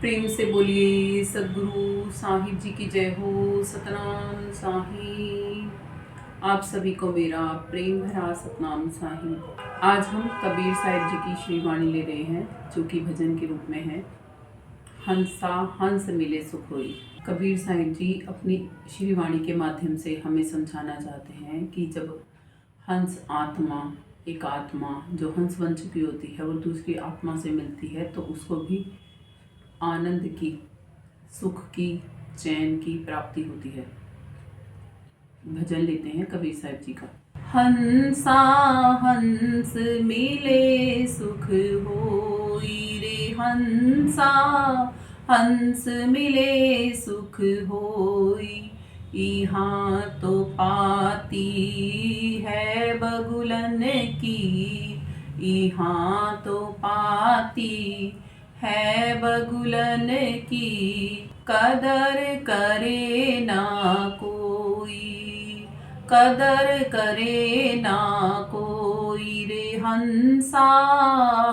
प्रेम से बोलिए सदगुरु साहिब जी की जय हो। सतनाम साहिब। आप सभी को मेरा प्रेम भरा सतनाम साहिब। आज हम कबीर साहिब जी की श्रीवाणी ले रहे हैं, जो कि भजन के रूप में है। हंसा हंस मिले सुख होई। कबीर साहिब जी अपनी श्रीवाणी के माध्यम से हमें समझाना चाहते हैं कि जब हंस आत्मा, एक आत्मा जो हंस बन चुकी होती है, वो दूसरी आत्मा से मिलती है तो उसको भी आनंद की, सुख की, चैन की प्राप्ति होती है। भजन लेते हैं कबीर साहिब जी का। हंसा हंस मिले सुख होई रे, हंसा हंस मिले सुख होई। यहाँ तो पाती है बगुलन की, यहाँ तो पाती है बगुलन की। कदर करे ना कोई, कदर करे ना कोई रे। हंसा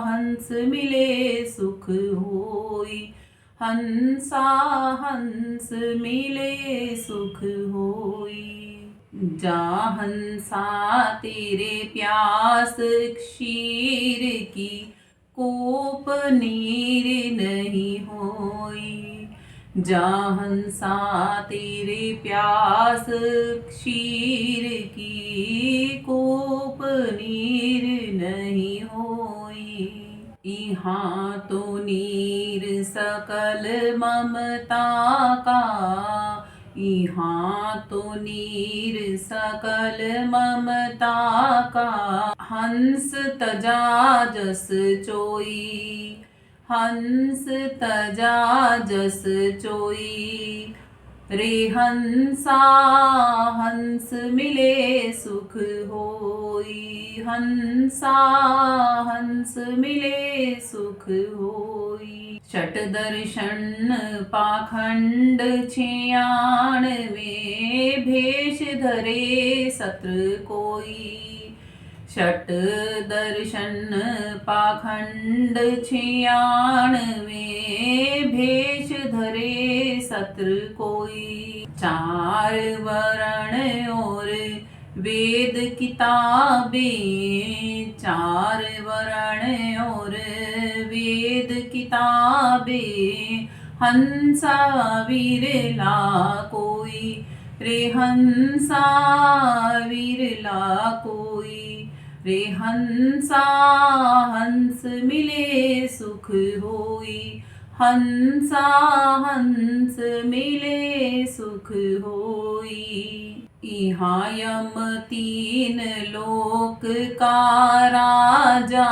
हंस मिले सुख होई, हंसा हंस मिले सुख होई। जा हंसा तेरे प्यास क्षीर की, कोप नीर नहीं होई। जा हंसा तेरे प्यास क्षीर की, कोप नीर नहीं होई। यहाँ तो नीर सकल ममता का, यहाँ तो नीर सकल ममता का। हंस तजा जस चोई, हंस तजा जस चोई रे। हंसा हंस मिले सुख होई, हंसा हंस मिले सुख होई। षट दर्शन पाखंड छियानवे, भेष धरे सत्र कोई। षट दर्शन पाखंड छियानवे, भेष धरे सत्र कोई। चार वर्ण और वेद किताबें, चार वर्ण और वेद किताबें। हंसा विरला कोई रे, हंसा विरला कोई रे। हंसा हंस मिले सुख होई, हंसा हंस मिले सुख होई। यहाँ यम तीन लोक का राजा,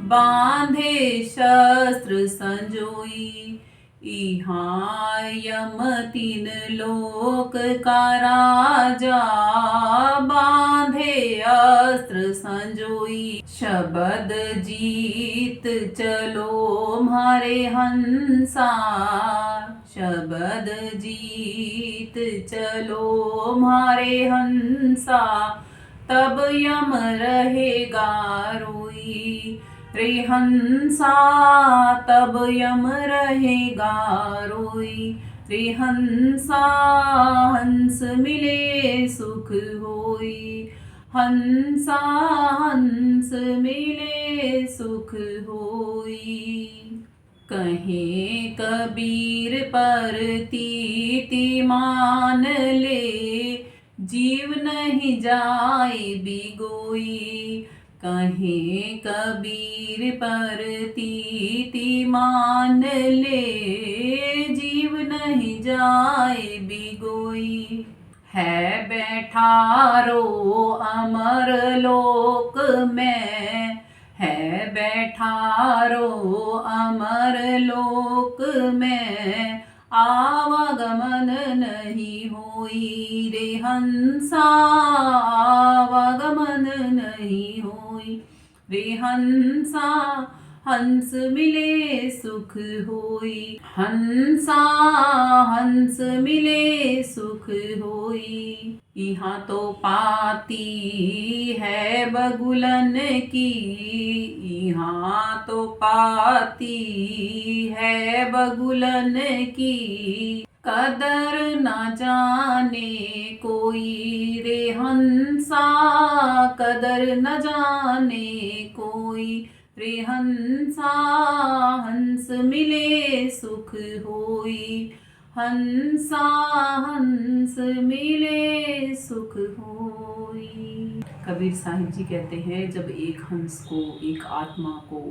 बांधे शस्त्र संजोई। यहाँ यम तीन लोक का राजा, बांधे अस्त्र संजोई। शबद जीत चलो म्हारे हंसा, शबद जीत चलो म्हारे हंसा। तब यम रहेगा रोई रे, हंसा तब यम रहेगा रोई रे। हंसा हंस मिले सुख होई, हंसा हंस मिले सुख होई। कहे कबीर पर तीति मान ले, जीव नहीं जाए बिगोई। कहे कबीर पर तीति मान ले, जीव नहीं जाए बिगोई। है बैठा रो अमर लोक में, है बैठा रो अमर लोक में। आवागमन नहीं होई रे, हंसा आवागमन नहीं होई रे। हंसा हंस मिले सुख होई, हंसा हंस मिले सुख होई। यहाँ तो पाती है बगुलन की, यहाँ तो पाती है बगुलन की, कदर न जाने कोई रे हंसा, कदर न जाने कोई रे हंसा, हंस मिले सुख होई, हंसा हंस मिले सुख होई। कबीर साहिब जी कहते हैं, जब एक हंस को, एक आत्मा को,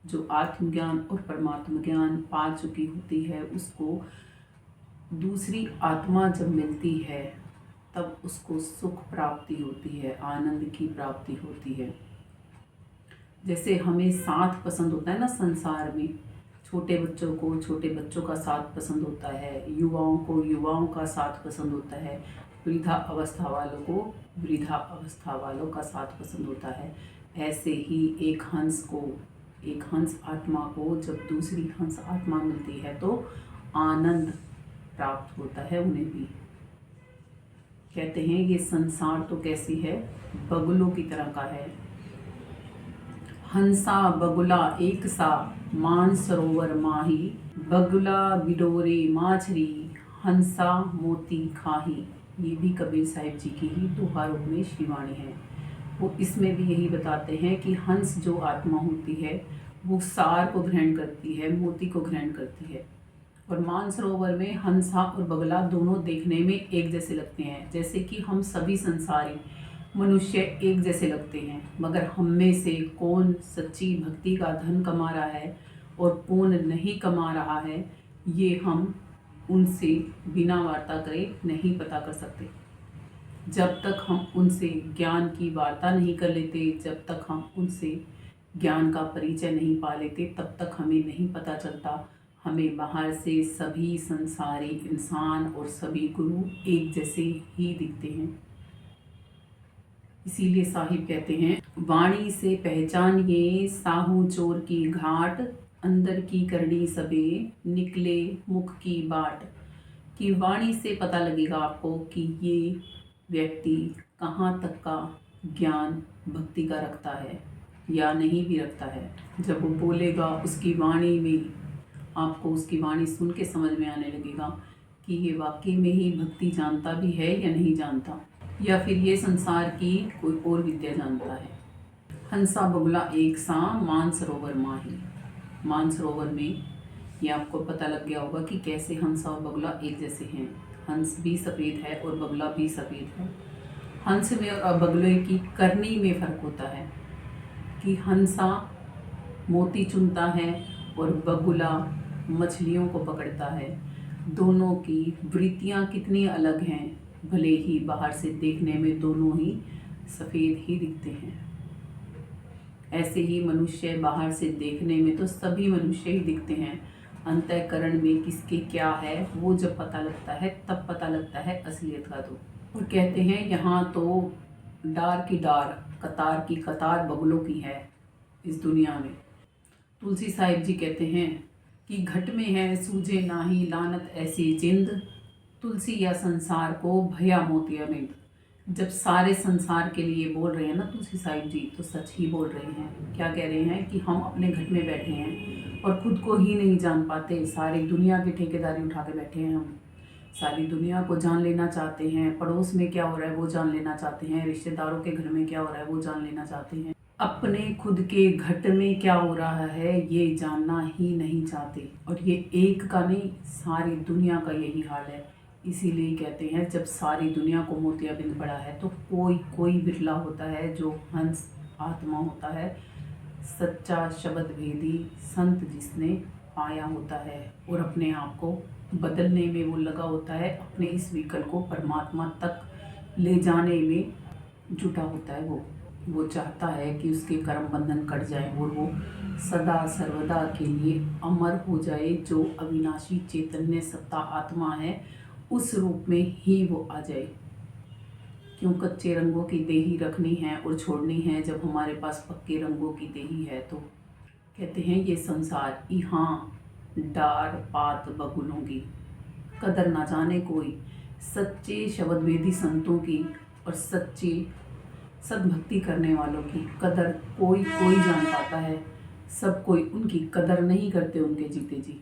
जो आत्मज्ञान और परमात्मा ज्ञान पा चुकी होती है, उसको दूसरी आत्मा जब मिलती है तब उसको सुख प्राप्ति होती है, आनंद की प्राप्ति होती है। जैसे हमें साथ पसंद होता है ना संसार में, छोटे बच्चों को छोटे बच्चों का साथ पसंद होता है, युवाओं को युवाओं का साथ पसंद होता है, वृद्धा अवस्था वालों को वृद्धा अवस्था वालों का साथ पसंद होता है। ऐसे ही एक हंस को, एक हंस आत्मा को जब दूसरी हंस आत्मा मिलती है तो आनंद प्राप्त होता है उन्हें भी। कहते हैं ये संसार तो कैसी है, बगुलों की तरह का है। हंसा बगुला एक सा मान सरोवर माही, बगुला बिडोरे माछरी, हंसा मोती खाही। ये भी कबीर साहिब जी की ही दोहा रूप में श्रीवाणी है। वो इसमें भी यही बताते हैं कि हंस जो आत्मा होती है वो सार को ग्रहण करती है, मोती को ग्रहण करती है। और मानसरोवर में हंसा और बगला दोनों देखने में एक जैसे लगते हैं, जैसे कि हम सभी संसारी मनुष्य एक जैसे लगते हैं, मगर हम में से कौन सच्ची भक्ति का धन कमा रहा है और कौन नहीं कमा रहा है, ये हम उनसे बिना वार्ता करे नहीं पता कर सकते। जब तक हम उनसे ज्ञान की वार्ता नहीं कर लेते, जब तक हम उनसे ज्ञान का परिचय नहीं पा लेते, तब तक हमें नहीं पता चलता। हमें बाहर से सभी संसारी इंसान और सभी गुरु एक जैसे ही दिखते हैं। इसीलिए साहिब कहते हैं, वाणी से पहचानिए साहू चोर की घाट, अंदर की करनी सबे निकले मुख की बाट। कि वाणी से पता लगेगा आपको कि ये व्यक्ति कहाँ तक का ज्ञान भक्ति का रखता है या नहीं भी रखता है। जब वो बोलेगा उसकी वाणी में आपको उसकी वाणी सुन के समझ में आने लगेगा कि ये वाकई में ही भक्ति जानता भी है या नहीं जानता, या फिर ये संसार की कोई और विद्या जानता है। हंसा बगुला एक सा मानसरोवर माही। मानसरोवर में ये आपको पता लग गया होगा कि कैसे हंसा और बगुला एक जैसे हैं। हंस भी सफ़ेद है और बगुला भी सफ़ेद है। हंस में और बगुले की करनी में फ़र्क होता है कि हंसा मोती चुनता है और बगुला मछलियों को पकड़ता है। दोनों की वृत्तियाँ कितनी अलग हैं, भले ही बाहर से देखने में दोनों ही सफ़ेद ही दिखते हैं। ऐसे ही मनुष्य बाहर से देखने में तो सभी मनुष्य ही दिखते हैं, अंतःकरण में किसके क्या है वो जब पता लगता है तब पता लगता है असलियत का। तो और कहते हैं यहाँ तो डार की डार, कतार की कतार बगुलों की है इस दुनिया में। तुलसी साहिब जी कहते हैं कि घट में है सूझे नाही लानत ऐसी जिंद, तुलसी या संसार को भया मोतिया बिंद। जब सारे संसार के लिए बोल रहे हैं ना तुलसी साहिब जी, तो सच ही बोल रहे हैं। क्या कह रहे हैं कि हम अपने घट में बैठे हैं और खुद को ही नहीं जान पाते, सारी दुनिया की ठेकेदारी उठा के बैठे हैं। हम सारी दुनिया को जान लेना चाहते हैं, पड़ोस में क्या हो रहा है वो जान लेना चाहते हैं, रिश्तेदारों के घर में क्या हो रहा है वो जान लेना चाहते हैं, अपने खुद के घट में क्या हो रहा है ये जानना ही नहीं चाहते। और ये एक का नहीं, सारी दुनिया का यही हाल है। इसीलिए कहते हैं जब सारी दुनिया को मोतियाबिंद पड़ा है तो कोई कोई बिरला होता है जो हंस आत्मा होता है, सच्चा शब्द भेदी संत जिसने पाया होता है और अपने आप को बदलने में वो लगा होता है, अपने इस व्हीकल को परमात्मा तक ले जाने में जुटा होता है। वो चाहता है कि उसके कर्म बंधन कट जाए और वो सदा सर्वदा के लिए अमर हो जाए। जो अविनाशी चैतन्य सत्ता आत्मा है उस रूप में ही वो आ जाए। क्यों कच्चे रंगों की देही रखनी है और छोड़नी है जब हमारे पास पक्के रंगों की देही है। तो कहते हैं ये संसार यहाँ डार पात बगुलों की, कदर ना जाने कोई सच्चे शब्दवेदी संतों की और सच्चे सद्भक्ति करने वालों की कदर कोई कोई जान पाता है। सब कोई उनकी कदर नहीं करते उनके जीते जी।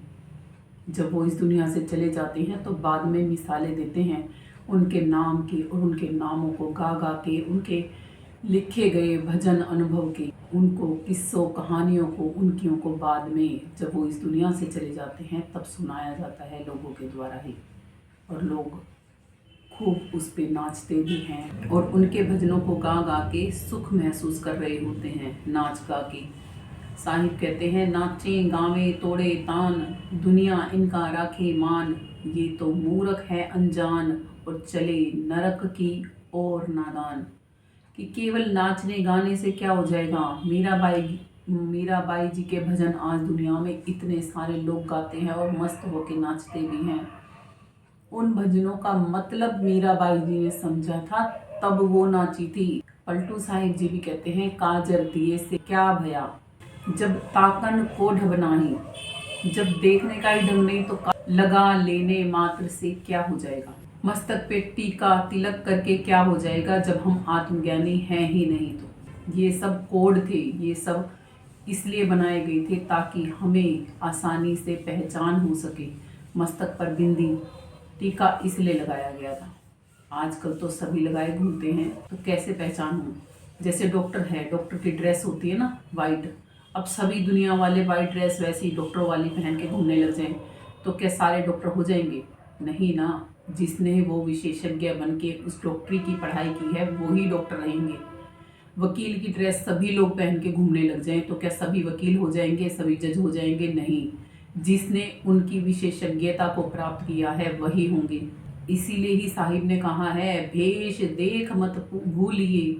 जब वो इस दुनिया से चले जाते हैं तो बाद में मिसालें देते हैं उनके नाम की और उनके नामों को गा गा के, उनके लिखे गए भजन अनुभव के, उनको किस्सों कहानियों को, उनकियों को बाद में जब वो इस दुनिया से चले जाते हैं तब सुनाया जाता है लोगों के द्वारा ही। और लोग खूब उस पे नाचते भी हैं और उनके भजनों को गा गा के सुख महसूस कर रहे होते हैं नाच गा के। साहिब कहते हैं, नाचे गावे तोड़े तान, दुनिया इनका राखे मान, ये तो मूर्ख है अनजान और चले नरक की ओर नादान। कि केवल नाचने गाने से क्या हो जाएगा। मीराबाई जी के भजन आज दुनिया में इतने सारे लोग गाते हैं और मस्त होके नाचते भी हैं। उन भजनों का मतलब मीराबाई जी ने समझा था तब वो नाची थी। पलटू साहिब जी भी कहते हैं, काजर दिए से क्या भया, जब ताकन को ढबनाही, जब देखने का ही ढंग नहीं तो लगा लेने मात्र से क्या हो जाएगा। मस्तक पे टीका तिलक करके क्या हो जाएगा जब हम आत्मज्ञानी हैं ही नहीं। तो ये सब कोड थे, ये सब इसलिए बनाए गए थे ताकि हमें आसानी से पहचान हो सके। मस्तक पर बिंदी टीका इसलिए लगाया गया था। आजकल तो सभी लगाए घूमते हैं तो कैसे पहचान हो। जैसे डॉक्टर है, डॉक्टर की ड्रेस होती है ना वाइट, अब सभी दुनिया वाले वाइट ड्रेस वैसी डॉक्टरों वाली पहन के घूमने लग जाएं तो क्या सारे डॉक्टर हो जाएंगे? नहीं ना। जिसने वो विशेषज्ञ बन के उस डॉक्टरी की पढ़ाई की है वो ही डॉक्टर रहेंगे। वकील की ड्रेस सभी लोग पहन के घूमने लग जाएं तो क्या सभी वकील हो जाएंगे, सभी जज हो जाएंगे? नहीं। जिसने उनकी विशेषज्ञता को प्राप्त किया है वही होंगे। इसीलिए ही साहिब ने कहा है, भेष देख मत भूलिए,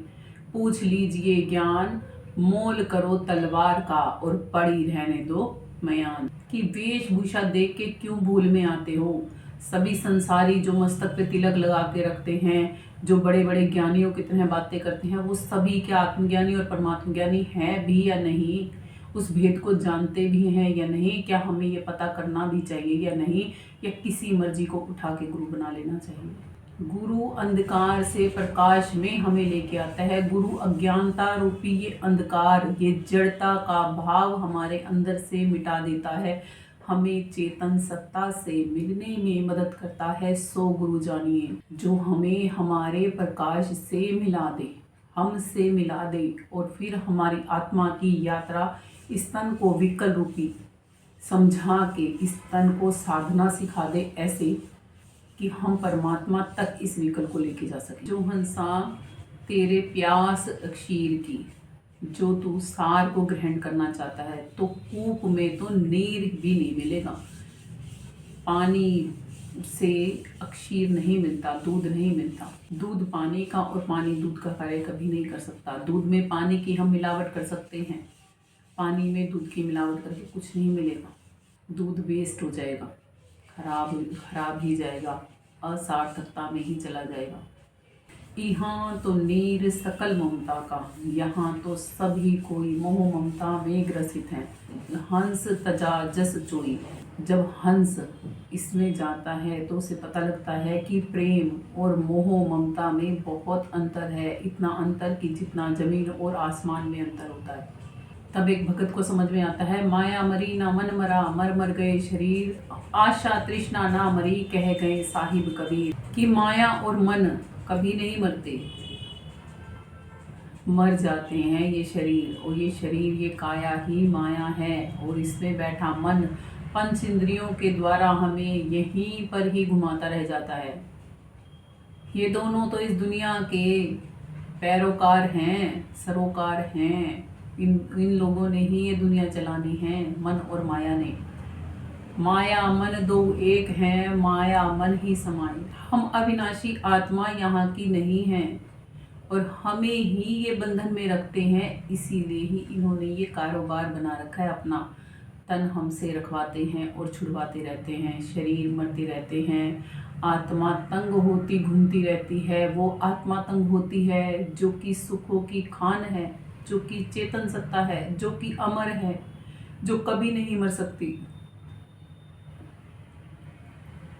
पूछ लीजिए ज्ञान, मोल करो तलवार का और पड़ी रहने दो मयान। कि वेशभूषा देख के क्यों भूल में आते हो। सभी संसारी जो मस्तक पे तिलक लगा के रखते हैं, जो बड़े बड़े ज्ञानियों की तरह बातें करते हैं, वो सभी क्या आत्मज्ञानी और परमात्म ज्ञानी हैं भी या नहीं? उस भेद को जानते भी हैं या नहीं? क्या हमें ये पता करना भी चाहिए या नहीं, या किसी मर्जी को उठा के गुरु बना लेना चाहिए? गुरु अंधकार से प्रकाश में हमें लेके आता है। गुरु अज्ञानता रूपी ये अंधकार, ये जड़ता का भाव हमारे अंदर से मिटा देता है, हमें चेतन सत्ता से मिलने में मदद करता है। सो गुरु जानिए, जो हमें हमारे प्रकाश से मिला दे, हमसे मिला दे और फिर हमारी आत्मा की यात्रा इस तन को विकल रूपी समझा के इस तन को साधना सिखा दे, ऐसे कि हम परमात्मा तक इस विकल को लेके जा सके। जो हंसा तेरे प्यास अक्षीर की, जो तू सार को ग्रहण करना चाहता है तो कूप में तो नीर भी नहीं मिलेगा। पानी से अक्षीर नहीं मिलता, दूध नहीं मिलता। दूध पानी का और पानी दूध का कार्य कभी नहीं कर सकता। दूध में पानी की हम मिलावट कर सकते हैं, पानी में दूध की मिलावट करके कुछ नहीं मिलेगा। दूध वेस्ट हो जाएगा, खराब ही जाएगा, असार्थकता में ही चला जाएगा। यहाँ तो नीर सकल ममता का, यहाँ तो सभी कोई मोह ममता में ग्रसित हैं। हंस तजा जस जोई, जब हंस इसमें जाता है तो उसे पता लगता है कि प्रेम और मोह ममता में बहुत अंतर है। इतना अंतर कि जितना जमीन और आसमान में अंतर होता है। तब एक भगत को समझ में आता है, माया मरी ना मन मरा, मर मर गए शरीर, आशा तृष्णा ना मरी, कह गए साहिब कबीर। कि माया और मन कभी नहीं मरते, मर जाते हैं ये शरीर, और ये शरीर, ये काया ही माया है। और इसमें बैठा मन पंच इंद्रियों के द्वारा हमें यहीं पर ही घुमाता रह जाता है। ये दोनों तो इस दुनिया के पैरोकार हैं, सरोकार हैं। इन लोगों ने ही ये दुनिया चलानी है, मन और माया ने। माया मन दो एक हैं, माया मन ही समाई। हम अविनाशी आत्मा यहाँ की नहीं है और हमें ही ये बंधन में रखते हैं। इसीलिए ही इन्होंने ये कारोबार बना रखा है अपना। तन हमसे रखवाते हैं और छुड़वाते रहते हैं, शरीर मरते रहते हैं, आत्मा तंग होती घूमती रहती है। वो आत्मा तंग होती है जो कि सुखों की खान है, जो कि चेतन सत्ता है, जो कि अमर है, जो कभी नहीं मर सकती।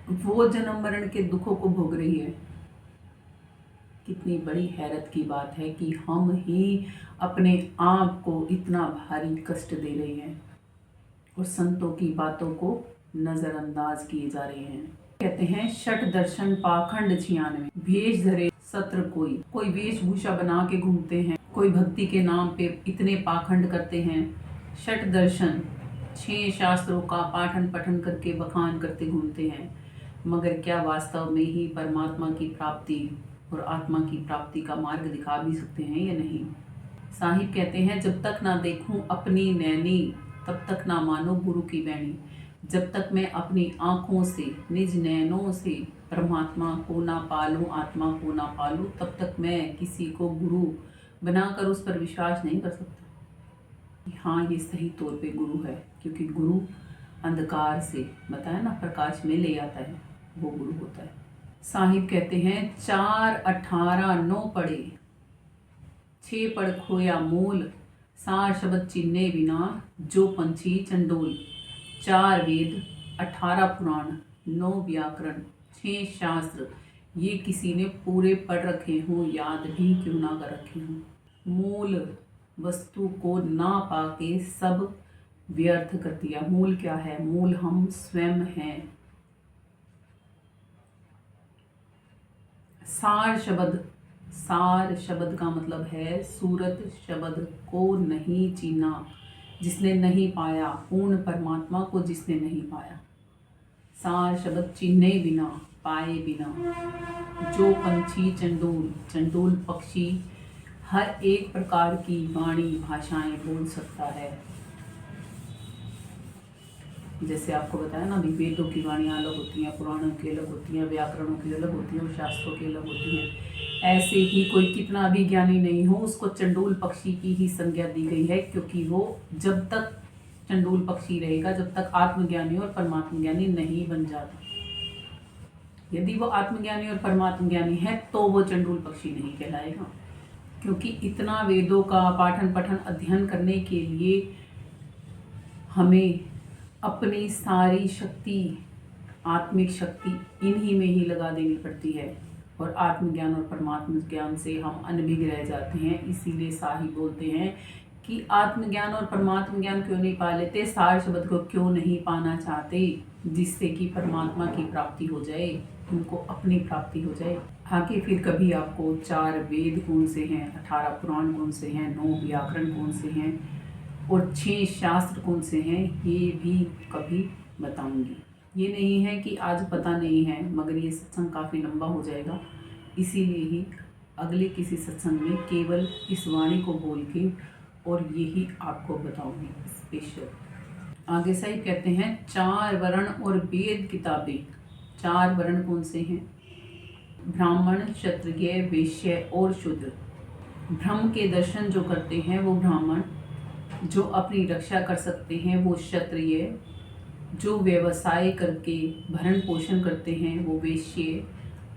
वो जन्म मरण के दुखों को भोग रही है। कितनी बड़ी हैरत की बात है कि हम ही अपने आप को इतना भारी कष्ट दे रहे हैं और संतों की बातों को नजरअंदाज किए जा रहे हैं। कहते हैं षट दर्शन पाखंड 96, भेष धरे सत्र कोई। कोई वेशभूषा बना के घूमते हैं, कोई भक्ति के नाम पे इतने पाखंड करते हैं। षट दर्शन 6 शास्त्रों का पाठन पठन करके बखान करते घूमते हैं, मगर क्या वास्तव में ही परमात्मा की प्राप्ति और आत्मा की प्राप्ति का मार्ग दिखा भी सकते हैं या नहीं। साहिब कहते हैं जब तक ना देखूं अपनी नैनी, तब तक ना मानो गुरु की बैणी। जब तक मैं अपनी आँखों से, निज नैनों से परमात्मा को ना पालूं, आत्मा को ना पालूं, तब तक मैं किसी को गुरु बनाकर उस पर विश्वास नहीं कर सकता। हाँ, ये सही तौर पे गुरु है, क्योंकि गुरु अंधकार से, बताया ना, प्रकाश में ले आता है, वो गुरु होता है। साहिब कहते हैं 4 18 9 पढ़े, 6 पढ़ खोया मूल, सार शब्द चिन्हे बिना जो पंछी चंडोल। 4 वेद, 18 पुराण, 9 व्याकरण, 6 शास्त्र, ये किसी ने पूरे पढ़ रखे हों, याद भी क्यों ना कर रखे हों। मूल वस्तु को ना पाके सब व्यर्थ कर दिया। मूल क्या है? मूल हम स्वयं हैं। सार शब्द का मतलब है सूरत शब्द को नहीं चीना, जिसने नहीं पाया, पूर्ण परमात्मा को जिसने नहीं पाया। सार शब्द चिन्हे बिना, पाए बिना। जो पंछी चंडूल पक्षी हर एक प्रकार की वाणी भाषाएं बोल सकता है। जैसे आपको बताया ना, भी वेदों की वाणियाँ अलग होती हैं, पुराणों की अलग होती हैं, व्याकरणों की अलग होती हैं और शास्त्रों की अलग होती हैं। ऐसे ही कोई कितना भी ज्ञानी नहीं हो, उसको चंडूल पक्षी की ही संज्ञा दी गई है, क्योंकि वो जब तक चंडूल पक्षी रहेगा, जब तक आत्मज्ञानी और परमात्म ज्ञानी नहीं बन जाता। यदि वो आत्मज्ञानी और परमात्म ज्ञानी है तो वो चंडूल पक्षी नहीं कहलाएगा, क्योंकि इतना वेदों का पाठन पठन अध्ययन करने के लिए हमें अपनी सारी शक्ति, आत्मिक शक्ति इन्हीं में ही लगा देनी पड़ती है, और आत्मज्ञान और परमात्म ज्ञान से हम अनभिज्ञ रह जाते हैं। इसीलिए साहिब बोलते हैं कि आत्मज्ञान और परमात्म ज्ञान क्यों नहीं पा लेते, सार शब्द को क्यों नहीं पाना चाहते, जिससे कि परमात्मा की प्राप्ति हो जाए, उनको अपनी प्राप्ति हो जाए। आगे फिर कभी आपको 4 वेद कौन से हैं, 18 पुराण कौन से हैं, 9 व्याकरण कौन से हैं और 6 शास्त्र कौन से हैं, ये भी कभी बताऊंगी। ये नहीं है कि आज पता नहीं है, मगर ये सत्संग काफ़ी लंबा हो जाएगा, इसीलिए ही अगले किसी सत्संग में केवल इस वाणी को बोल के और यही आपको बताऊंगी स्पेशल। आगे साहिब कहते हैं 4 वर्ण और वेद किताबें। 4 वर्ण कौन से हैं? ब्राह्मण, क्षत्रिय, वैश्य और शूद्र। ब्रह्म के दर्शन जो करते हैं वो ब्राह्मण, जो अपनी रक्षा कर सकते हैं वो क्षत्रिय, जो व्यवसाय करके भरण पोषण करते हैं वो वैश्य,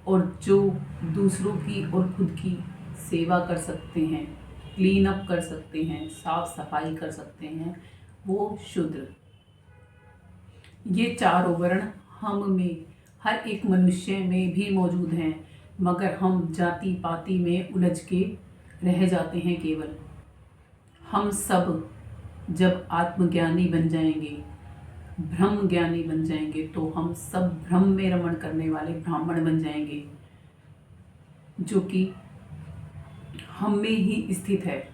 और जो दूसरों की और खुद की सेवा कर सकते हैं, क्लीन अप कर सकते हैं, साफ सफाई कर सकते हैं, वो शूद्र। ये 4 वर्ण हम में, हर एक मनुष्य में भी मौजूद हैं, मगर हम जाति पाति में उलझ के रह जाते हैं। केवल हम सब जब आत्मज्ञानी बन जाएंगे, ब्रह्म ज्ञानी बन जाएंगे, तो हम सब ब्रह्म में रमण करने वाले ब्राह्मण बन जाएंगे, जो कि हम में ही स्थित है।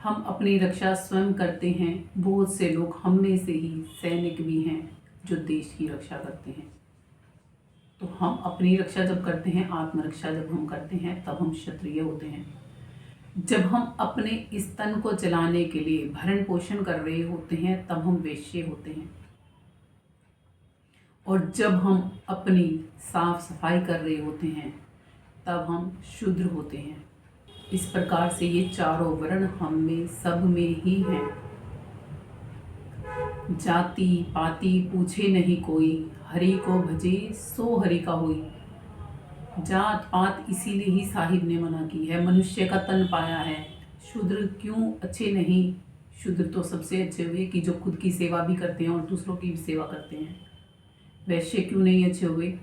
हम अपनी रक्षा स्वयं करते हैं। बहुत से लोग हम में से ही सैनिक भी हैं जो देश की रक्षा करते हैं। तो हम अपनी रक्षा जब करते हैं, आत्मरक्षा जब हम करते हैं, तब हम क्षत्रिय होते हैं। जब हम अपने इस तन को चलाने के लिए भरण पोषण कर रहे होते हैं, तब हम वैश्य होते हैं। और जब हम अपनी साफ सफाई कर रहे होते हैं, तब हम शूद्र होते हैं। इस प्रकार से ये 4 वर्ण हम में, सब में ही हैं। जाति पाति पूछे नहीं कोई, हरि को भजे सो हरि का होई। जात पात इसीलिए ही साहिब ने मना की है। मनुष्य का तन पाया है। शूद्र क्यों अच्छे नहीं? शूद्र तो सबसे अच्छे हुए कि जो खुद की सेवा भी करते हैं और दूसरों की भी सेवा करते हैं। वैश्य क्यों नहीं अच्छे हुए?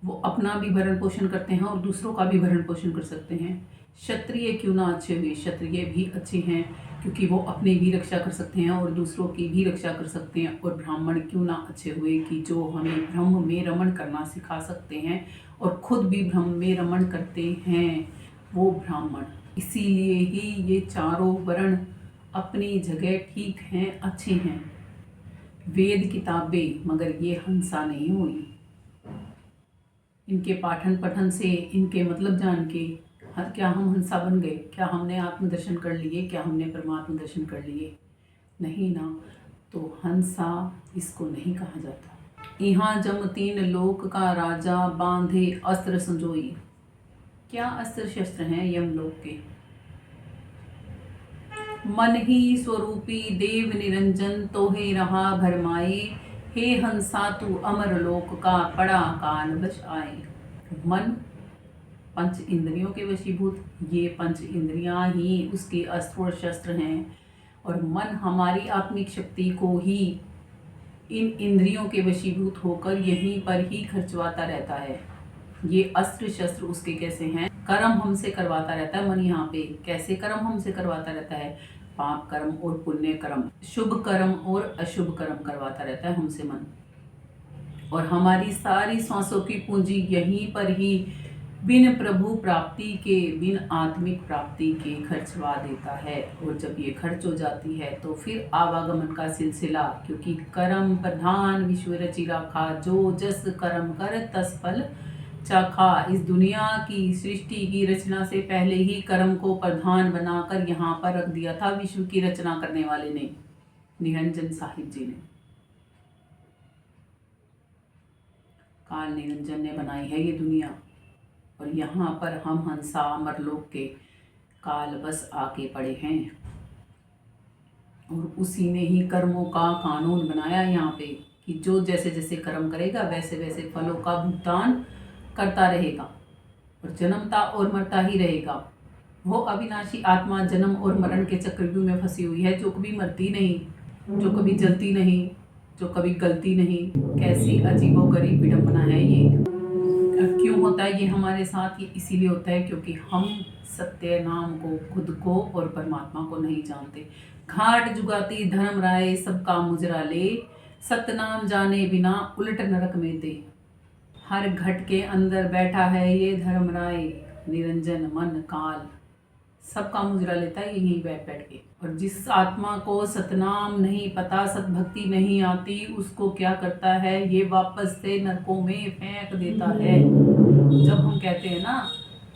वो अपना भी भरण पोषण करते हैं और दूसरों का भी भरण पोषण कर सकते हैं। क्षत्रिय क्यों ना अच्छे हुए? क्षत्रिय भी अच्छे हैं क्योंकि वो अपनी भी रक्षा कर सकते हैं और दूसरों की भी रक्षा कर सकते हैं। और ब्राह्मण क्यों ना अच्छे हुए कि जो हमें ब्रह्म में रमण करना सिखा सकते हैं और खुद भी ब्रह्म में रमण करते हैं, वो ब्राह्मण। इसीलिए ही ये चारों वर्ण अपनी जगह ठीक हैं, अच्छे हैं। वेद किताबें, मगर ये हंसा नहीं हुई। इनके पाठन पठन से, इनके मतलब जान के क्या हम हंसा बन गए? क्या हमने आत्मदर्शन कर लिए? क्या हमने परमात्म दर्शन कर लिए? नहीं ना। तो हंसा इसको नहीं कहा जाता। यहाँ जम तीन लोक का राजा, बांधे अस्त्र संजोई। क्या अस्त्र शस्त्र हैं यमलोक के? मन ही स्वरूपी देव निरंजन, तोहे रहा भरमाए। हे हंसा तू अमर लोक का, पड़ा काल वश आए। मन पंच इंद्रियों के वशीभूत, ये पंच इंद्रियां ही उसके अस्त्र और शस्त्र हैं। और मन हमारी आत्मिक शक्ति को ही इन इंद्रियों के वशीभूत होकर यहीं पर ही खर्चवाता रहता है। ये अस्त्र शस्त्र उसके कैसे हैं? कर्म हमसे करवाता रहता है मन। यहाँ पे कैसे कर्म हमसे करवाता रहता है? पाप कर्म और पुण्य कर्म, शुभ कर्म और अशुभ कर्म करवाता रहता है हमसे मन। और हमारी सारी सांसों की पूंजी यहीं पर ही बिन प्रभु प्राप्ति के, बिन आत्मिक प्राप्ति के खर्चवा देता है। और जब ये खर्च हो जाती है तो फिर आवागमन का सिलसिला, क्योंकि कर्म प्रधान विश्व रचि राखा, जो जस कर्म कर तस फल चाखा। इस दुनिया की सृष्टि की रचना से पहले ही कर्म को प्रधान बनाकर यहाँ पर रख दिया था विश्व की रचना करने वाले ने, निरंजन साहिब जी ने। काल निरंजन ने बनाई है ये दुनिया। और यहाँ पर हम हंसा अमरलोक के काल बस आके पड़े हैं। और उसी ने ही कर्मों का कानून बनाया यहाँ पे कि जो जैसे जैसे कर्म करेगा वैसे वैसे फलों का भुगतान करता रहेगा और जन्मता और मरता ही रहेगा। वो अविनाशी आत्मा जन्म और मरण के चक्रव्यूह में फंसी हुई है, जो कभी मरती नहीं, जो कभी जलती नहीं, जो कभी गलती नहीं। कैसी अजीबोगरीब विडंबना है ये। क्यों होता है ये हमारे साथ? ये इसीलिए होता है क्योंकि हम सत्य नाम को, खुद को और परमात्मा को नहीं जानते। घाट जुगाती धर्म राय, सबका मुजरा ले, सतनाम जाने बिना उलट नरक में दे। हर घट के अंदर बैठा है ये धर्म राय, निरंजन मन काल सबका मुजरा लेता है यहीं बैठ बैठ के। और जिस आत्मा को सतनाम नहीं पता, सतभक्ति नहीं आती, उसको क्या करता है? ये वापस से नरकों में फेंक देता है। जब हम कहते हैं ना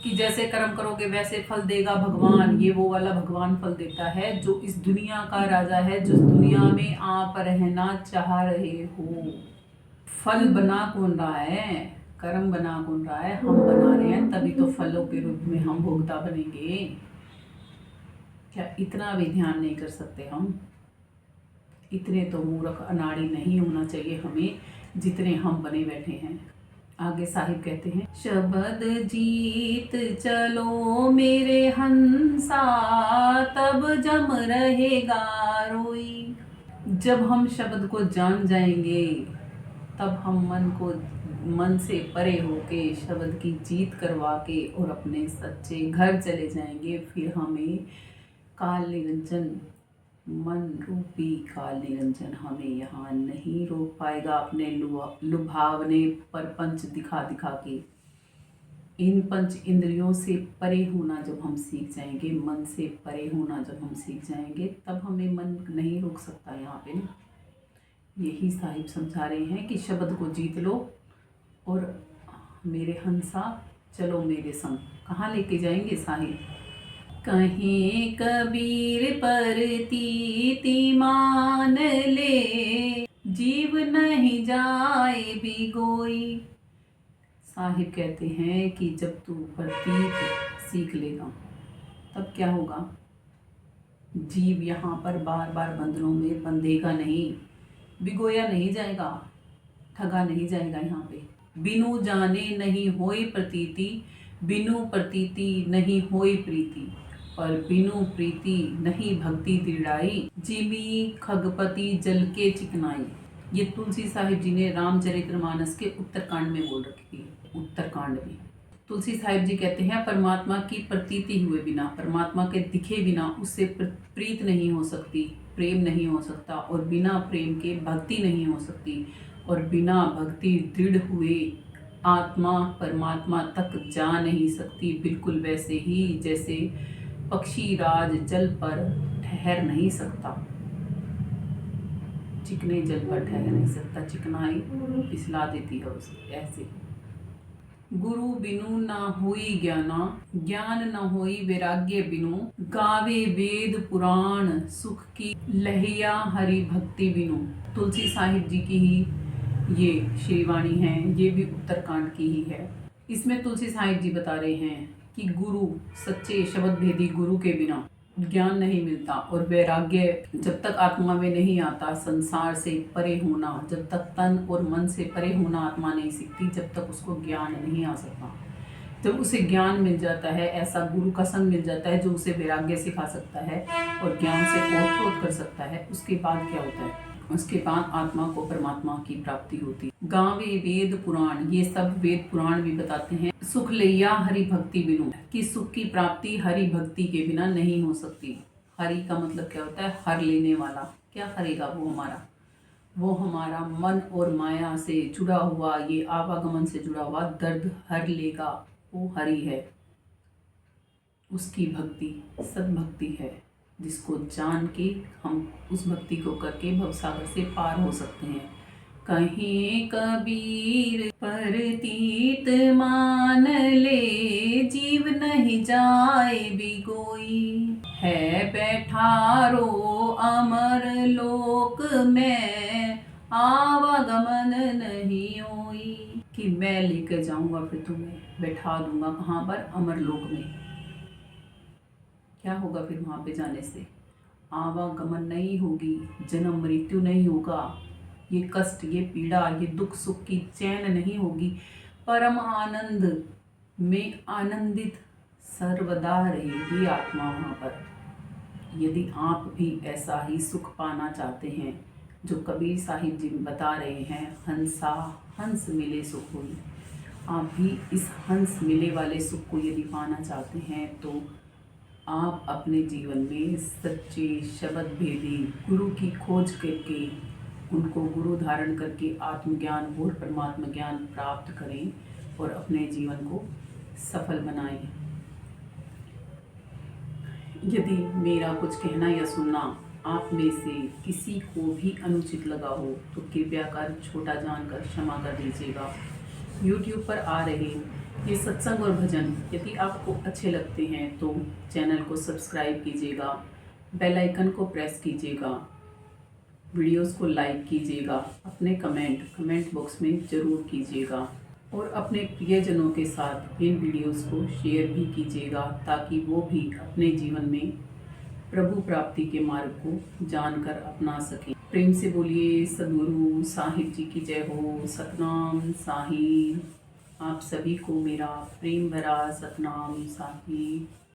कि जैसे कर्म करोगे वैसे फल देगा भगवान, ये वो वाला भगवान फल देता है जो इस दुनिया का राजा है, जिस दुनिया में आप रहना चाह रहे हो। फल बना कौन रहा है? कर्म बना कौन रहा है? हम बना रहे हैं, तभी तो फलों के रूप में हम भोगता बनेंगे। क्या इतना भी ध्यान नहीं कर सकते हम? इतने तो मूर्ख अनाड़ी नहीं होना चाहिए हमें जितने हम बने बैठे हैं। आगे साहिब कहते हैं, शब्द जीत चलो मेरे हंसा, तब जम रहेगा रोई। जब हम शब्द को जान जाएंगे तब हम मन से परे होके शब्द की जीत करवा के और अपने सच्चे घर चले जाएंगे। फिर हमें काल निरंजन, मन रूपी काल निरंजन हमें यहाँ नहीं रोक पाएगा अपने लुभावने परपंच दिखा दिखा के। इन पंच इंद्रियों से परे होना जब हम सीख जाएंगे, मन से परे होना जब हम सीख जाएंगे, तब हमें मन नहीं रोक सकता यहाँ पे ना। यही साहिब समझा रहे हैं कि शब्द को जीत लो और मेरे हंसा चलो मेरे संग। कहाँ लेके जाएंगे साहिब? कहीं कबीर परतीति मान ले, जीव नहीं जाए भिगोई। साहिब कहते हैं कि जब तू प्रतीत सीख लेगा तब क्या होगा? जीव यहाँ पर बार बार बंधनों में बंधेगा नहीं, भिगोया नहीं जाएगा, ठगा नहीं जाएगा। यहाँ पे बिनु जाने नहीं होई प्रतीति, बिनु प्रतीति नहीं होई प्रीति, और बिनु प्रीति नहीं भक्ति दृढ़ाई। जिमी खगपति जल के चिकनाई। ये तुलसी साहिब जी ने रामचरितमानस के उत्तरकांड में बोल रखी है। उत्तरकांड में तुलसी साहिब जी कहते हैं, परमात्मा की प्रतीति हुए बिना, परमात्मा के दिखे बिना उससे प्रीत नहीं हो सकती, प्रेम नहीं हो सकता, और बिना प्रेम के भक्ति नहीं हो सकती, और बिना भक्ति दृढ़ हुए आत्मा परमात्मा तक जा नहीं सकती। बिल्कुल वैसे ही जैसे पक्षी राज जल पर ठहर नहीं सकता, चिकने जल पर ठहर नहीं सकता, चिकनाई फिसला देती है उसे। ऐसे गुरु बिनु ना होई ज्ञाना, ज्ञान न होई वैराग्य बिनु, गावे वेद पुराण सुख की लहिया हरि भक्ति बिनु। तुलसी साहिब जी की ही ये श्रीवाणी है, ये भी उत्तरकांड की ही है। इसमें तुलसी साहिब जी बता रहे हैं कि गुरु, सच्चे शब्द भेदी गुरु के बिना ज्ञान नहीं मिलता, और वैराग्य जब तक आत्मा में नहीं आता, संसार से परे होना, जब तक तन और मन से परे होना आत्मा नहीं सीखती, जब तक उसको ज्ञान नहीं आ सकता। जब उसे ज्ञान मिल जाता है, ऐसा गुरु का संग मिल जाता है जो उसे वैराग्य सिखा सकता है और ज्ञान से ओतप्रोत कर सकता है, उसके बाद क्या होता है? उसके बाद आत्मा को परमात्मा की प्राप्ति होती। गावे वेद पुराण, ये सब वेद पुराण भी बताते हैं, सुख लैया हरि भक्ति बिनु, कि सुख की प्राप्ति हरि भक्ति के बिना नहीं हो सकती। हरि का मतलब क्या होता है? हर लेने वाला। क्या हरेगा वो हमारा मन और माया से जुड़ा हुआ, ये आवागमन से जुड़ा हुआ दर्द हर लेगा, वो हरि है। उसकी भक्ति सद्भक्ति है, जिसको जान के हम उस भक्ति को करके भवसागर से पार हो सकते हैं। कहीं कबीर परतीत मान ले, जीव नहीं जाए बिगोई, है बैठा रो अमर लोक में, आवागमन नहीं होई। कि मैं लेकर जाऊंगा फिर तुम्हें, बैठा दूंगा कहाँ पर? अमर लोक में। क्या होगा फिर वहाँ पे जाने से? आवागमन नहीं होगी, जन्म मृत्यु नहीं होगा, ये कष्ट, ये पीड़ा, ये दुख सुख की चैन नहीं होगी, परम आनंद में आनंदित सर्वदा रहेगी आत्मा वहाँ पर। यदि आप भी ऐसा ही सुख पाना चाहते हैं जो कबीर साहिब जी बता रहे हैं, हंस मिले सुख हुई, आप भी इस हंस मिले वाले सुख को यदि पाना चाहते हैं तो आप अपने जीवन में सच्चे शब्द भेदी गुरु की खोज करके, उनको गुरु धारण करके आत्मज्ञान और परमात्मा ज्ञान प्राप्त करें और अपने जीवन को सफल बनाएं। यदि मेरा कुछ कहना या सुनना आप में से किसी को भी अनुचित लगा हो तो कृपया कर छोटा जानकर क्षमा कर दीजिएगा। YouTube पर आ रहे ये सत्संग और भजन यदि आपको अच्छे लगते हैं तो चैनल को सब्सक्राइब कीजिएगा, बेल आइकन को प्रेस कीजिएगा, वीडियोस को लाइक कीजिएगा, अपने कमेंट बॉक्स में ज़रूर कीजिएगा और अपने प्रियजनों के साथ इन वीडियोस को शेयर भी कीजिएगा ताकि वो भी अपने जीवन में प्रभु प्राप्ति के मार्ग को जानकर अपना सकें। प्रेम से बोलिए सद्गुरु साहिब जी की जय हो। सतनाम साहिब। आप सभी को मेरा प्रेम भरा सतनाम साहिब।